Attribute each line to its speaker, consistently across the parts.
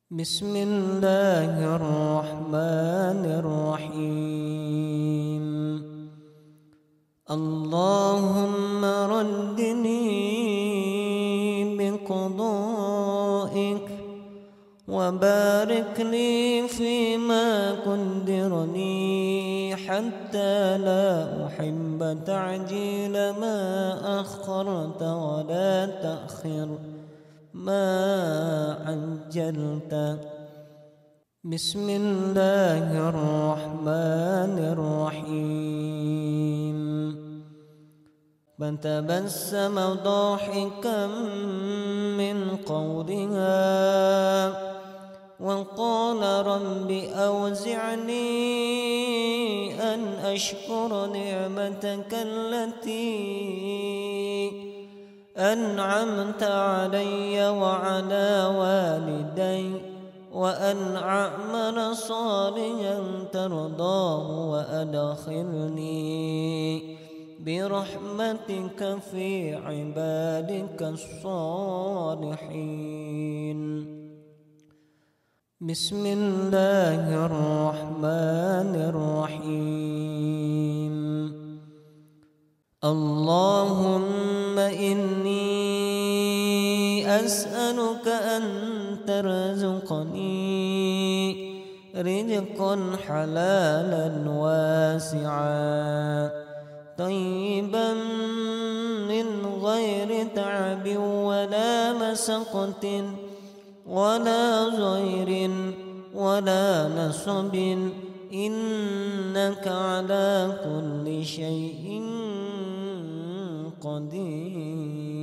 Speaker 1: بسم الله الرحمن الرحيم. اللهم ردني بقضائك وبارك لي فيما قدرني حتى لا أحب تعجيل ما أخرت ولا تأخر ما عجلت. بسم الله الرحمن الرحيم. فتبسم ضاحكا من قولها وقال رب أوزعني أن أشكر نعمتك التي أنعمت علي وعلى والدي وأن أعمل صالحا ترضاه وأدخلني برحمتك في عبادك الصالحين. بسم الله الرحمن الرحيم. اللهم إني أسألك أن ترزقني رزقا حلالا واسعا طيبا من غير تعب ولا مسقط ولا ضير ولا نصب إنك على كل شيء قدير.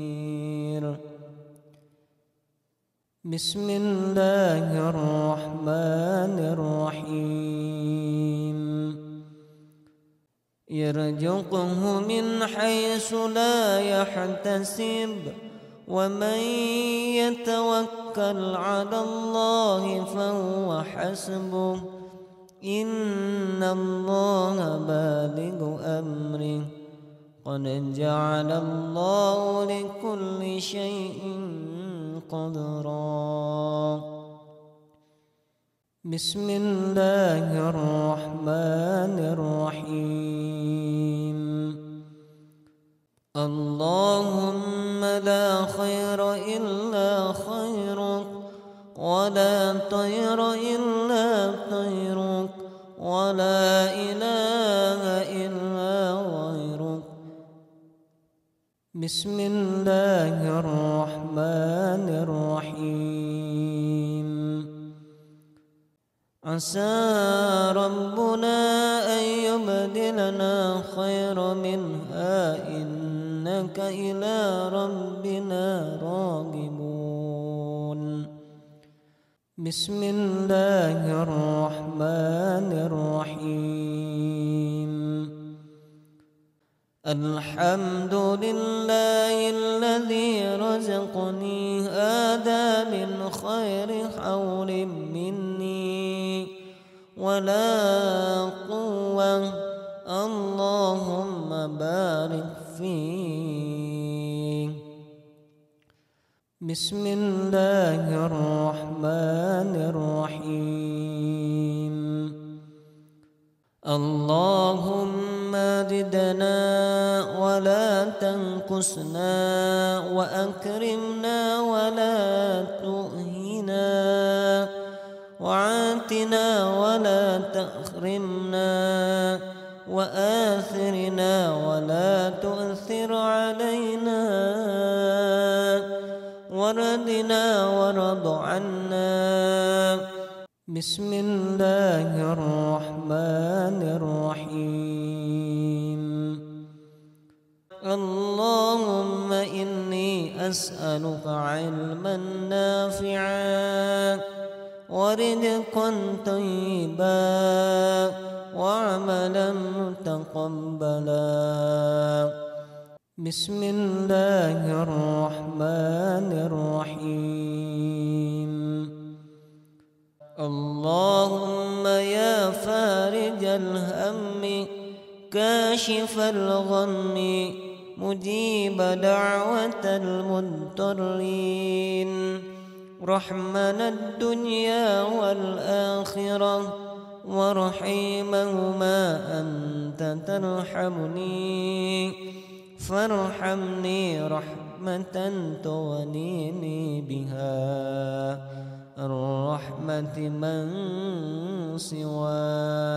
Speaker 1: بسم الله الرحمن الرحيم. يرزقه من حيث لا يحتسب ومن يتوكل على الله فهو حسبه إن الله بالغ أمره قد جعل الله لكل شيء قدرا. بسم الله الرحمن الرحيم. اللهم لا خير إلا خيرك ولا طير إلا طيرك ولا إله إلا غيرك. بسم الله الرحمن الرحيم. عسى ربنا أن يبدلنا خيرا منها إنك إلى ربنا راغبون. بسم الله الرحمن الرحيم. الحمد لله الذي رزقني هذا من خير حول مني ولا قوة اللهم بارك فيه. بسم الله الرحمن الرحيم. اللهم زدنا ولا تنقصنا وأكرمنا ولا تهنا وعاتنا ولا تحرمنا وآثرنا ولا تؤثر علينا وردنا ورض عنا. بسم الله الرحمن الرحيم. اللهم إني أسألك علما نافعا ورزقا طيبا وعملا متقبلا. بسم الله الرحمن الرحيم. اللهم يا فارج الهم كاشف الغم مجيب دعوة المضطرين رحمن الدنيا والآخرة ورحيمهما أنت ترحمني فارحمني رحمة تغنيني بها الرحمة من سواك